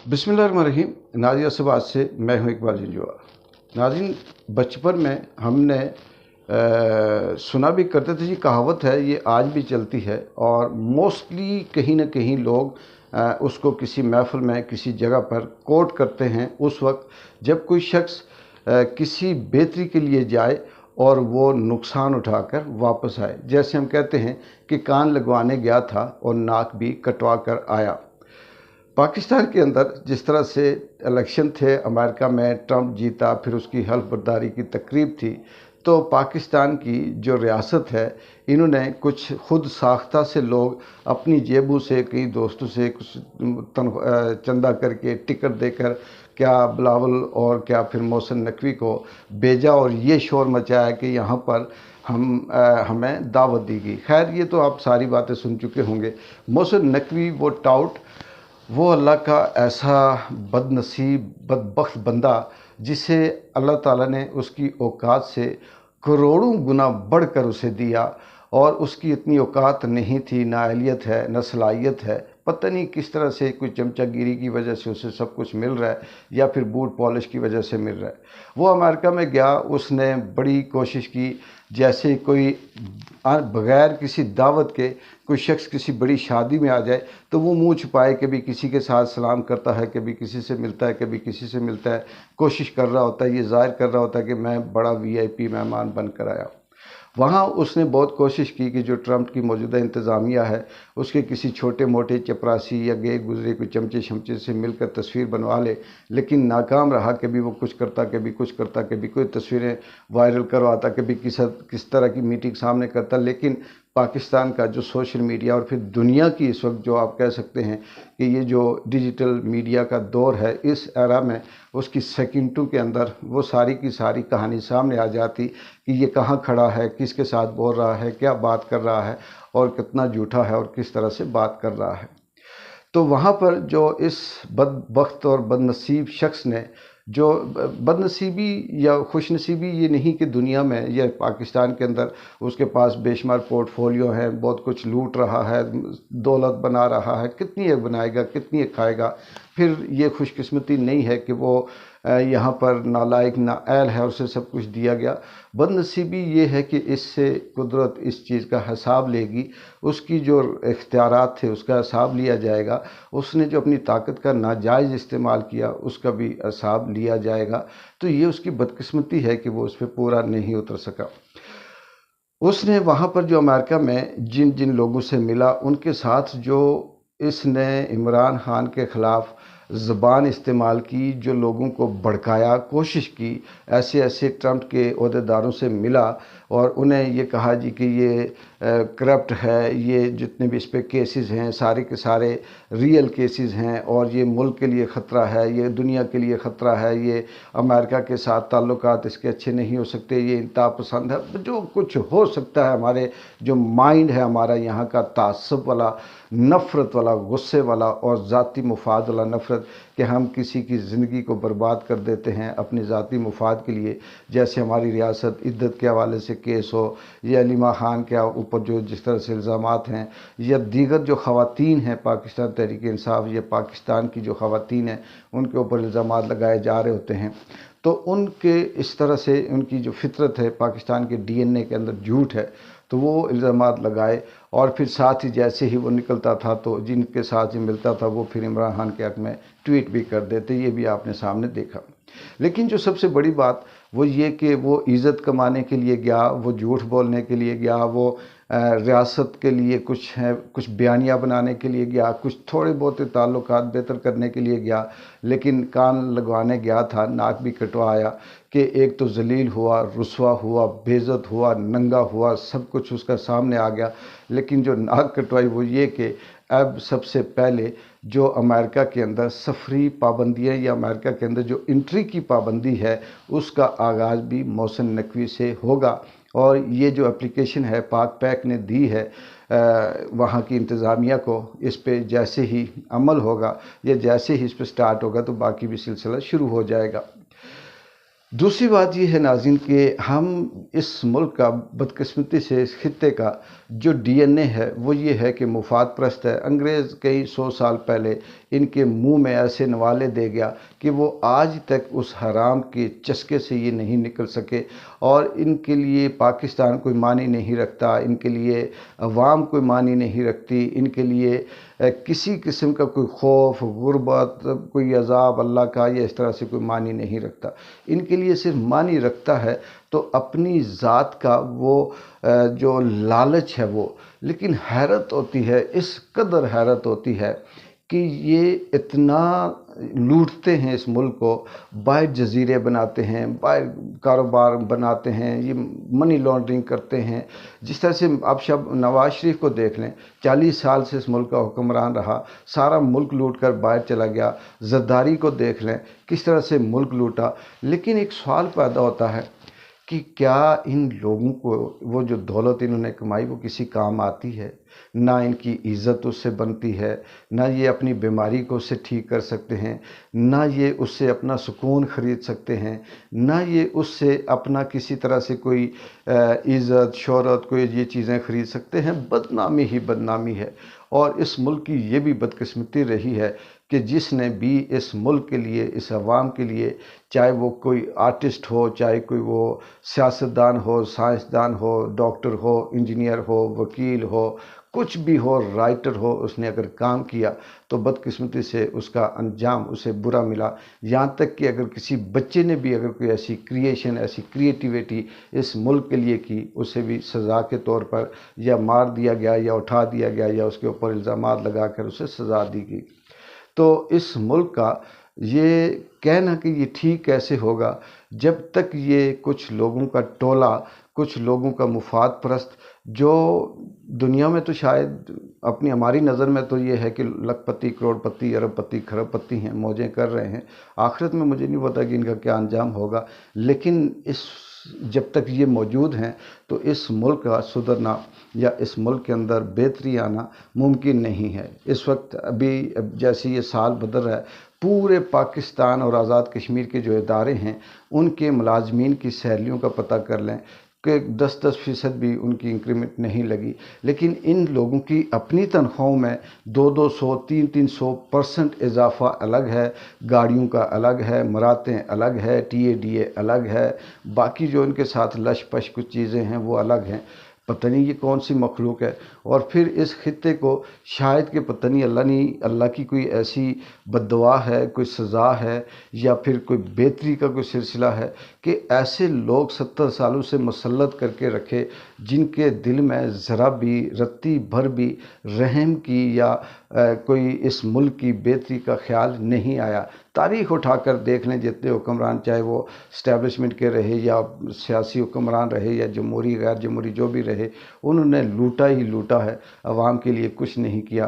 बिस्मिल्लाहिर्रहमानिर्रहीम। नाज़िया सबाज से मैं हूँ इकबाल जंजुआ। नाज़रीन, बचपन में हमने सुना भी करते थे, ये कहावत है, ये आज भी चलती है और मोस्टली कहीं ना कहीं लोग उसको किसी महफ़िल में किसी जगह पर कोट करते हैं उस वक्त जब कोई शख्स किसी बेहतरी के लिए जाए और वो नुकसान उठाकर वापस आए। जैसे हम कहते हैं कि कान लगवाने गया था और नाक भी कटवा कर आया। पाकिस्तान के अंदर जिस तरह से इलेक्शन थे, अमेरिका में ट्रंप जीता, फिर उसकी हल्फ बर्दारी की तकरीब थी, तो पाकिस्तान की जो रियासत है, इन्होंने कुछ खुद साख्ता से लोग अपनी जेबों से, कई दोस्तों से कुछ चंदा करके टिकट देकर क्या बिलावल और क्या फिर मोहसिन नकवी को भेजा और ये शोर मचाया कि यहाँ पर हमें दावत दी गई। खैर, ये तो आप सारी बातें सुन चुके होंगे। मोहसिन नकवी वो टाउट, वो अल्लाह का ऐसा बदनसीब बदबख्त बंदा जिसे अल्लाह ताला ने उसकी औकात से करोड़ों गुना बढ़कर उसे दिया, और उसकी इतनी औकात नहीं थी, ना अहलियत है ना सलाहियत है। पता नहीं किस तरह से कोई चमचागिरी की वजह से उसे सब कुछ मिल रहा है या फिर बूट पॉलिश की वजह से मिल रहा है। वो अमेरिका में गया, उसने बड़ी कोशिश की, जैसे कोई बग़ैर किसी दावत के कोई शख्स किसी बड़ी शादी में आ जाए तो वो मुंह छुपाए, कभी किसी के साथ सलाम करता है, कभी किसी से मिलता है, कभी किसी से मिलता है, कोशिश कर रहा होता है, ये ज़ाहिर कर रहा होता है कि मैं बड़ा वीआईपी मेहमान बनकर आया। वहाँ उसने बहुत कोशिश की कि जो ट्रंप की मौजूदा इंतज़ामिया है उसके किसी छोटे मोटे चपरासी या गए गुजरे कोई चमचे शमचे से मिलकर तस्वीर बनवा ले, लेकिन नाकाम रहा। कभी वो कुछ करता, कभी कुछ करता, कभी कोई तस्वीरें वायरल करवाता, कभी किस तरह की मीटिंग सामने करता। लेकिन पाकिस्तान का जो सोशल मीडिया और फिर दुनिया की इस वक्त जो आप कह सकते हैं कि ये जो डिजिटल मीडिया का दौर है, इस एरा में उसकी सेकंडों के अंदर वो सारी की सारी कहानी सामने आ जाती कि ये कहाँ खड़ा है, किसके साथ बोल रहा है, क्या बात कर रहा है और कितना झूठा है और किस तरह से बात कर रहा है। तो वहाँ पर जो इस बदबख्त और बदनसीब शख्स ने, जो बदनसीबी या खुशनसीबी ये नहीं कि दुनिया में या पाकिस्तान के अंदर उसके पास बेशुमार पोर्टफोलियो है, बहुत कुछ लूट रहा है, दौलत बना रहा है, कितनी एक बनाएगा, कितनी एक खाएगा। फिर ये खुशकिस्मती नहीं है कि वो यहाँ पर नालायक नाअहल है, उसे सब कुछ दिया गया। बदनसीबी ये है कि इससे कुदरत इस चीज़ का हिसाब लेगी, उसकी जो इख्तियारात थे उसका हिसाब लिया जाएगा, उसने जो अपनी ताकत का नाजायज़ इस्तेमाल किया उसका भी हिसाब लिया जाएगा। तो ये उसकी बदकिस्मती है कि वो उस पर पूरा नहीं उतर सका। उसने वहाँ पर जो अमेरिका में जिन जिन लोगों से मिला, उनके साथ जो इसने इमरान खान के ख़िलाफ़ ज़बान इस्तेमाल की, जो लोगों को भड़काया, कोशिश की, ऐसे ऐसे ट्रंप के ओहदेदारों से मिला और उन्हें ये कहा जी कि ये करप्ट है, ये जितने भी इस पे केसेस हैं सारे के सारे रियल केसेस हैं और ये मुल्क के लिए ख़तरा है, ये दुनिया के लिए ख़तरा है, ये अमेरिका के साथ ताल्लुकात इसके अच्छे नहीं हो सकते, ये इंतहा पसंद है, जो कुछ हो सकता है। हमारे जो माइंड है हमारा यहाँ का तासब वाला, नफ़रत वाला, गुस्से वाला और ज़ाती मुफाद वाला नफ़रत कि हम किसी की ज़िंदगी को बर्बाद कर देते हैं अपने ज़ाती मुफाद के लिए। जैसे हमारी रियासत इद्दत के हवाले से केस हो, या अलीमा खान के ऊपर जो जिस तरह से इल्ज़ामात हैं, या दीगर जो ख़वातीन हैं पाकिस्तान तहरीक इंसाफ या पाकिस्तान की जो ख़वातीन हैं उनके ऊपर इल्ज़ामात लगाए जा रहे होते हैं। तो उनके इस तरह से उनकी जो फितरत है, पाकिस्तान के डीएनए के अंदर झूठ है, तो वो इल्ज़ामात लगाए और फिर साथ ही जैसे ही वो निकलता था तो जिनके साथ ही मिलता था वो फिर इमरान खान के हक़ में ट्वीट भी कर देते। ये भी आपने सामने देखा। लेकिन जो सबसे बड़ी बात वो ये कि वो इज़्ज़त कमाने के लिए गया, वो झूठ बोलने के लिए गया, वो रियासत के लिए कुछ बयानिया बनाने के लिए गया, कुछ थोड़े बहुत ताल्लुकात बेहतर करने के लिए गया, लेकिन कान लगवाने गया था, नाक भी कटवाया कि एक तो जलील हुआ, रुसवा हुआ, बेइज्जत हुआ, नंगा हुआ, सब कुछ उसका सामने आ गया। लेकिन जो नाक कटवाई वो ये कि अब सबसे पहले जो अमेरिका के अंदर सफरी पाबंदियाँ या अमेरिका के अंदर जो इंट्री की पाबंदी है उसका आगाज़ भी मोहसिन नकवी से होगा। और ये जो एप्लीकेशन है पाक पैक ने दी है वहाँ की इंतज़ामिया को, इस पे जैसे ही अमल होगा या जैसे ही इस पे स्टार्ट होगा तो बाकी भी सिलसिला शुरू हो जाएगा। दूसरी बात ये है नाज़रीन कि हम इस मुल्क का बदकिस्मती से इस खित्ते का जो डीएनए है वो ये है कि मुफाद परस्त है। अंग्रेज़ कई 100 साल पहले इनके मुंह में ऐसे नवाले दे गया कि वो आज तक उस हराम के चस्के से ये नहीं निकल सके, और इनके लिए पाकिस्तान कोई मानी नहीं रखता, इनके लिए अवाम कोई मानी नहीं रखती, इनके लिए किसी किस्म का कोई खौफ, गुर्बत, कोई अज़ाब अल्लाह का या इस तरह से कोई मानी नहीं रखता। इनके लिए सिर्फ मानी रखता है तो अपनी ज़ात का वो जो लालच है वो। लेकिन हैरत होती है, इस कदर हैरत होती है कि ये इतना लूटते हैं इस मुल्क को, बाहर जजीरे बनाते हैं, बाहर कारोबार बनाते हैं, ये मनी लॉन्ड्रिंग करते हैं। जिस तरह से आप शब नवाज शरीफ को देख लें, 40 साल से इस मुल्क का हुक्मरान रहा, सारा मुल्क लूट कर बाहर चला गया। जरदारी को देख लें, किस तरह से मुल्क लूटा। लेकिन एक सवाल पैदा होता है कि क्या इन लोगों को वो जो दौलत इन्होंने कमाई वो किसी काम आती है? ना इनकी इज़्ज़त उससे बनती है, ना ये अपनी बीमारी को उससे ठीक कर सकते हैं, ना ये उससे अपना सुकून ख़रीद सकते हैं, ना ये उससे अपना किसी तरह से कोई इज़्ज़त, शोहरत, कोई ये चीज़ें ख़रीद सकते हैं। बदनामी ही बदनामी है। और इस मुल्क की ये भी बदकिस्मती रही है कि जिसने भी इस मुल्क के लिए, इस अवाम के लिए, चाहे वो कोई आर्टिस्ट हो, चाहे कोई वो सियासतदान हो, साइंसदान हो, डॉक्टर हो, इंजीनियर हो, वकील हो, कुछ भी हो, राइटर हो, उसने अगर काम किया तो बदकिस्मती से उसका अंजाम उसे बुरा मिला। यहाँ तक कि अगर किसी बच्चे ने भी अगर कोई ऐसी क्रिएशन, ऐसी क्रिएटिविटी इस मुल्क के लिए की, उसे भी सज़ा के तौर पर या मार दिया गया या उठा दिया गया या उसके ऊपर इल्ज़ामात लगा कर उसे सज़ा दी गई। तो इस मुल्क का ये कहना कि ये ठीक कैसे होगा जब तक ये कुछ लोगों का टोला, कुछ लोगों का मुफाद परस्त, जो दुनिया में तो शायद अपनी हमारी नज़र में तो ये है कि लखपति, करोड़पति, अरबपति, खरबपति हैं, मौजें कर रहे हैं। आखिरत में मुझे नहीं पता कि इनका क्या अंजाम होगा। लेकिन इस जब तक ये मौजूद हैं तो इस मुल्क का सुधरना या इस मुल्क के अंदर बेहतरी आना मुमकिन नहीं है। इस वक्त अभी जैसे ये साल बदल रहा है, पूरे पाकिस्तान और आज़ाद कश्मीर के जो इदारे हैं उनके मुलाजमीन की सैलरियों का पता कर लें कि 10-10% भी उनकी इंक्रीमेंट नहीं लगी। लेकिन इन लोगों की अपनी तनख्वाहों में 200-200, 300-300% इजाफ़ा अलग है, गाड़ियों का अलग है, मरातें अलग है, TADA अलग है, बाकी जो इनके साथ लश पश कुछ चीज़ें हैं वो अलग हैं। पता नहीं ये कौन सी मखलूक है। और फिर इस खित्ते को शायद कि पता नहीं अल्लाह की कोई ऐसी बद्दुआ है, कोई सज़ा है या फिर कोई बेहतरी का कोई सिलसिला है कि ऐसे लोग 70 सालों से मुसल्लत करके रखे जिनके दिल में ज़रा भी रत्ती भर भी रहम की या कोई इस मुल्क की बेहतरी का ख्याल नहीं आया। तारीख़ उठाकर देख लें, जितने हुक्मरान, चाहे वो इस्टेब्लिशमेंट के रहे या सियासी हुक्मरान रहे या जमहूरी गैर जमहूरी जो भी रहे, उन्होंने लूटा ही लूटा है, अवाम के लिए कुछ नहीं किया।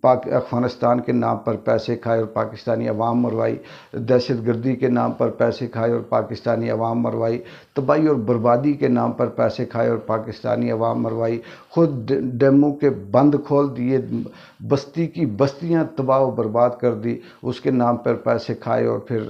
अफ़गानिस्तान के नाम पर पैसे खाए और पाकिस्तानी अवाम मरवाई, दहशतगर्दी के नाम पर पैसे खाए और पाकिस्तानी अवाम मरवाई, तबाही और बर्बादी के नाम पर पैसे खाए और पाकिस्तानी अवाम मरवाई, ख़ुद डैमों के बंद खोल दिए, बस्ती की बस्तियां तबाह और बर्बाद कर दी, उसके नाम पर पैसे खाए और फिर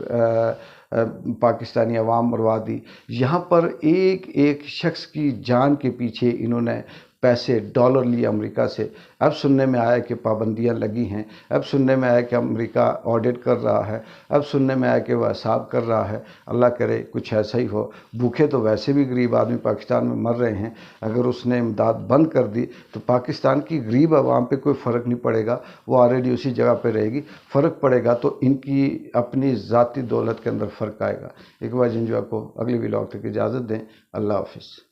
पाकिस्तानी अवाम मरवा दी। यहाँ पर एक एक शख्स की जान के पीछे इन्होंने पैसे, डॉलर लिए अमेरिका से। अब सुनने में आया कि पाबंदियां लगी हैं, अब सुनने में आया कि अमेरिका ऑडिट कर रहा है, अब सुनने में आया कि वह हिसाब कर रहा है। अल्लाह करे कुछ ऐसा ही हो। भूखे तो वैसे भी गरीब आदमी पाकिस्तान में मर रहे हैं, अगर उसने इमदाद बंद कर दी तो पाकिस्तान की गरीब आवाम पे कोई फ़र्क नहीं पड़ेगा, वो ऑलरेडी उसी जगह पे रहेगी। फ़र्क पड़ेगा तो इनकी अपनी ज़ाती दौलत के अंदर फ़र्क आएगा। इकबाल जंजुआ को अगली व्लॉग तक इजाज़त दें। अल्लाह हाफ़िज़।